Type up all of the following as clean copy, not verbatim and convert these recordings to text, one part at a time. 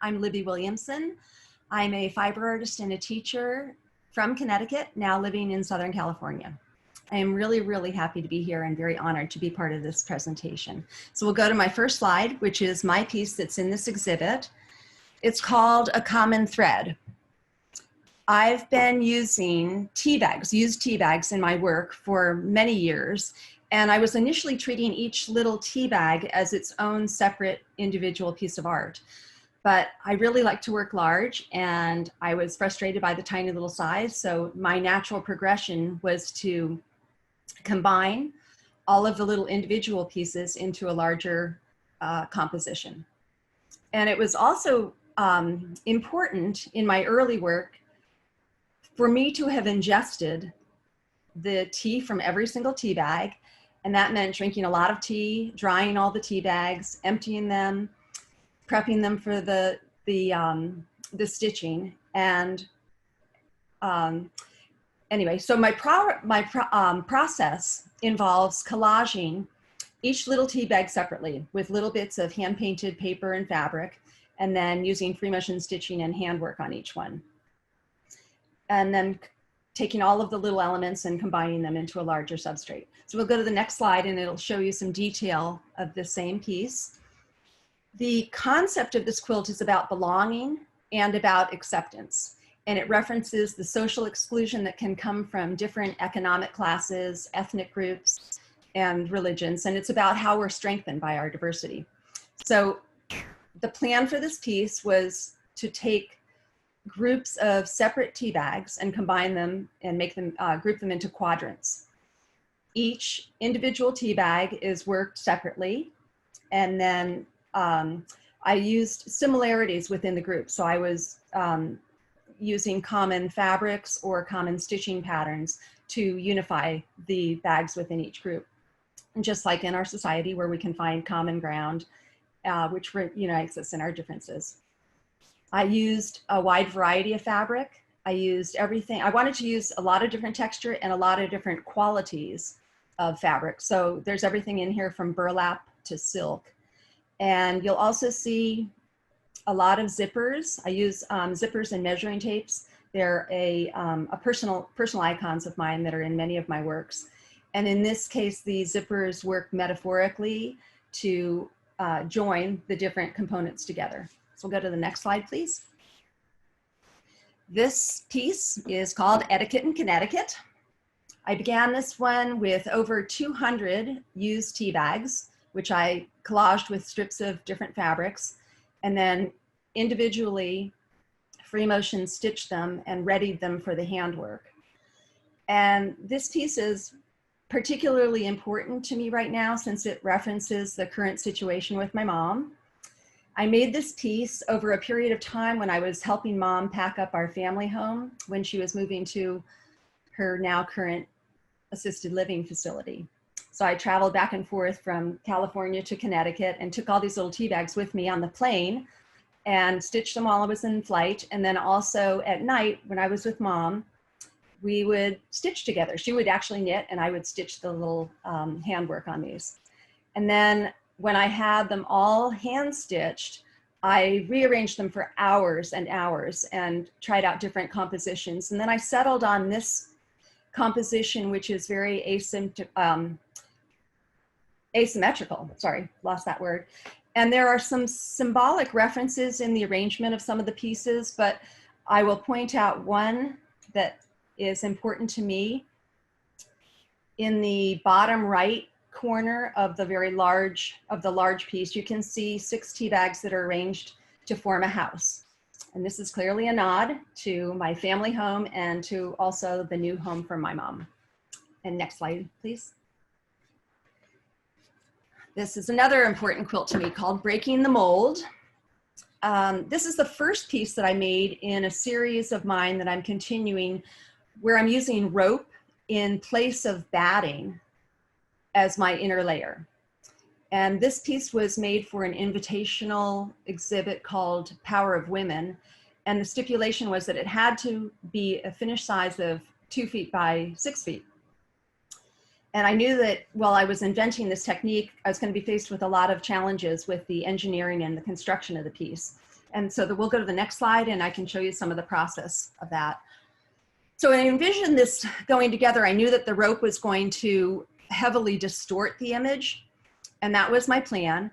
I'm Libby Williamson. I'm a fiber artist and a teacher from Connecticut, now living in Southern California. I am really happy to be here and very honored to be part of this presentation. So we'll go to my first slide, which is my piece that's in this exhibit. It's called A Common Thread. I've been using tea bags, used tea bags in my work for many years. And I was initially treating each little tea bag as its own separate individual piece of art. But I really like to work large, and I was frustrated by the tiny little size. So my natural progression was to combine all of the little individual pieces into a larger composition. And it was also important in my early work for me to have ingested the tea from every single tea bag. And that meant drinking a lot of tea, drying all the tea bags, emptying them, prepping them for the stitching. And anyway, so my process involves collaging each little tea bag separately with little bits of hand-painted paper and fabric, and then using free motion stitching and handwork on each one. And then taking all of the little elements and combining them into a larger substrate. So we'll go to the next slide and it'll show you some detail of the same piece. The concept of this quilt is about belonging and about acceptance. And it references the social exclusion that can come from different economic classes, ethnic groups, and religions. And it's about how we're strengthened by our diversity. So the plan for this piece was to take groups of separate tea bags and combine them and make them, group them into quadrants. Each individual tea bag is worked separately, and then I used similarities within the group. So I was using common fabrics or common stitching patterns to unify the bags within each group. And just like in our society where we can find common ground, which unites us in our differences. I used a wide variety of fabric. I used everything. I wanted to use a lot of different texture and a lot of different qualities of fabric. So there's everything in here from burlap to silk. And you'll also see a lot of zippers. I use zippers and measuring tapes. They're personal icons of mine that are in many of my works. And in this case, the zippers work metaphorically to join the different components together. So we'll go to the next slide, please. This piece is called Etiquette and Connecticut. I began this one with over 200 used tea bags, which I collaged with strips of different fabrics, and then individually free motion stitched them and readied them for the handwork. And this piece is particularly important to me right now since it references the current situation with my mom. I made this piece over a period of time when I was helping Mom pack up our family home when she was moving to her now current assisted living facility. So I traveled back and forth from California to Connecticut and took all these little tea bags with me on the plane and stitched them while I was in flight. And then also at night when I was with Mom, we would stitch together. She would actually knit and I would stitch the little handwork on these. And then when I had them all hand stitched, I rearranged them for hours and hours and tried out different compositions. And then I settled on this composition, which is very asymmetrical. Sorry, lost that word. And there are some symbolic references in the arrangement of some of the pieces, but I will point out one that is important to me. In the bottom right corner of the large piece, you can see 6 tea bags that are arranged to form a house. And this is clearly a nod to my family home and to also the new home for my mom. And next slide, please. This is another important quilt to me called Breaking the Mold. This is the first piece that I made in a series of mine that I'm continuing where I'm using rope in place of batting as my inner layer. And this piece was made for an invitational exhibit called Power of Women. And the stipulation was that it had to be a finished size of 2 feet by 6 feet. And I knew that while I was inventing this technique, I was going to be faced with a lot of challenges with the engineering and the construction of the piece. And so we'll go to the next slide and I can show you some of the process of that. So I envisioned this going together. I knew that the rope was going to heavily distort the image, and that was my plan.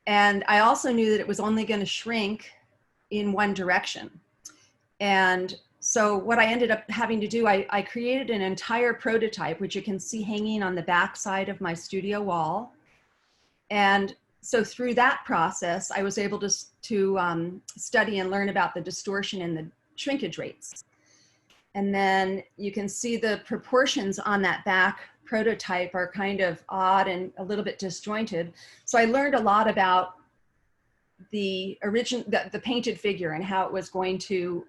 And I also knew that it was only going to shrink in one direction. And so what I ended up having to do, I created an entire prototype, which you can see hanging on the back side of my studio wall. And so through that process, I was able to study and learn about the distortion and the shrinkage rates. And then you can see the proportions on that back prototype are kind of odd and a little bit disjointed. So I learned a lot about the painted figure and how it was going to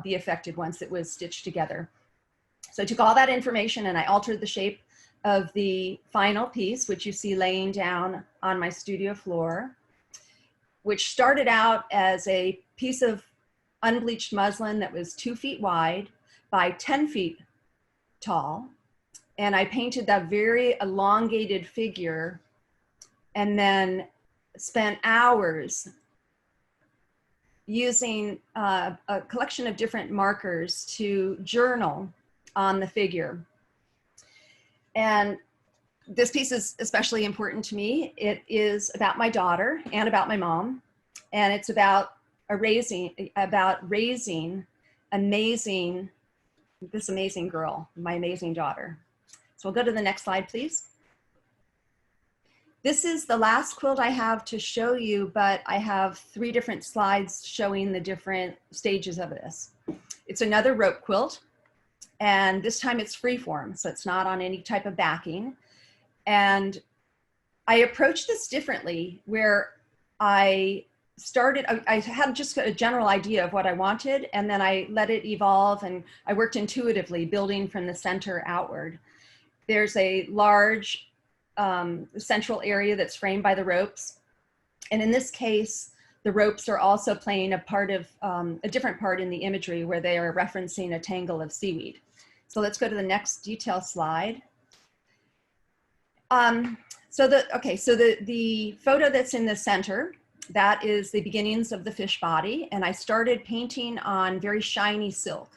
be affected once it was stitched together. So I took all that information and I altered the shape of the final piece, which you see laying down on my studio floor, which started out as a piece of unbleached muslin that was 2 feet wide by 10 feet tall. And I painted that very elongated figure and then spent hours using a collection of different markers to journal on the figure. And this piece is especially important to me. It is about my daughter and about my mom. And it's about raising this amazing girl, my amazing daughter. So we'll go to the next slide, please. This is the last quilt I have to show you, but I have 3 different slides showing the different stages of this. It's another rope quilt, and this time it's freeform, so it's not on any type of backing. And I approached this differently, where I had just a general idea of what I wanted, and then I let it evolve, and I worked intuitively, building from the center outward. There's a large central area that's framed by the ropes. And in this case, the ropes are also playing a different part in the imagery, where they are referencing a tangle of seaweed. So let's go to the next detail slide. So the photo that's in the center, that is the beginnings of the fish body. And I started painting on very shiny silk.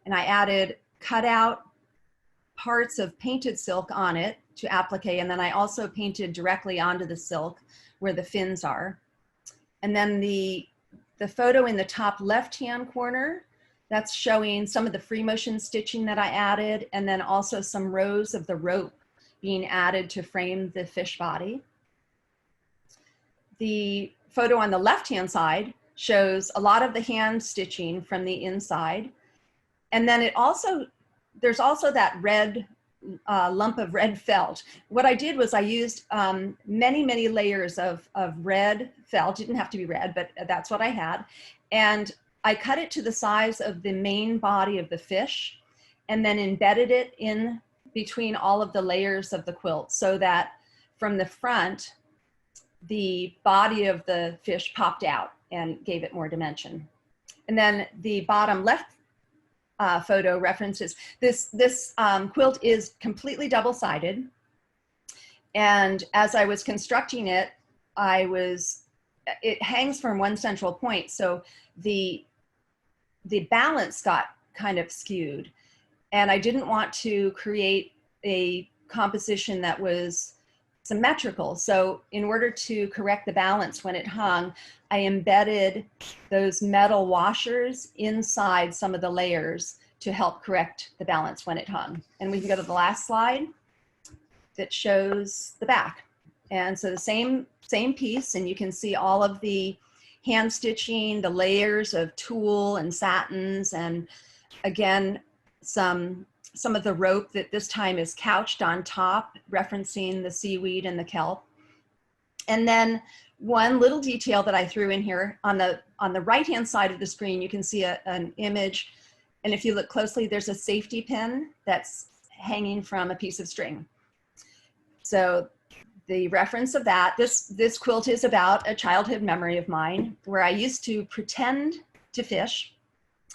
And I added cutout parts of painted silk on it to applique. And then I also painted directly onto the silk where the fins are. And then the photo in the top left-hand corner, that's showing some of the free motion stitching that I added, and then also some rows of the rope being added to frame the fish body. The photo on the left-hand side shows a lot of the hand stitching from the inside. And then there's also that red lump of red felt. What I did was I used many layers of red felt. It didn't have to be red, but that's what I had. And I cut it to the size of the main body of the fish, and then embedded it in between all of the layers of the quilt, so that from the front, the body of the fish popped out and gave it more dimension. And then the bottom left photo references this quilt is completely double-sided, and as I was constructing it, it hangs from one central point, so the balance got kind of skewed, and I didn't want to create a composition that was symmetrical. So in order to correct the balance when it hung, I embedded those metal washers inside some of the layers to help correct the balance when it hung. And we can go to the last slide that shows the back. And so the same piece, and you can see all of the hand stitching, the layers of tulle and satins, and again, some of the rope that this time is couched on top, referencing the seaweed and the kelp. And then one little detail that I threw in here, on the right-hand side of the screen, you can see an image. And if you look closely, there's a safety pin that's hanging from a piece of string. So the reference of that, this quilt is about a childhood memory of mine, where I used to pretend to fish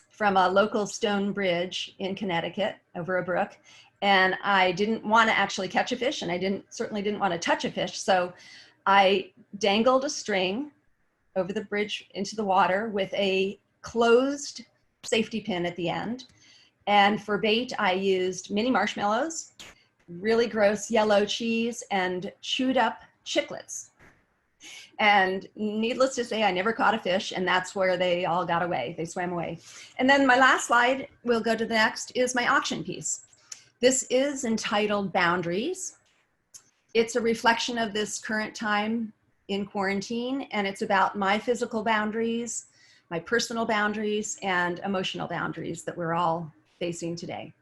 from a local stone bridge in Connecticut over a brook. And I didn't want to actually catch a fish, and I certainly didn't want to touch a fish. So I dangled a string over the bridge into the water with a closed safety pin at the end. And for bait, I used mini marshmallows, really gross yellow cheese, and chewed up chiclets. And needless to say, I never caught a fish, and that's where they all got away. They swam away. And then my last slide, we'll go to the next, is my auction piece. This is entitled Boundaries. It's a reflection of this current time in quarantine, and it's about my physical boundaries, my personal boundaries, and emotional boundaries that we're all facing today.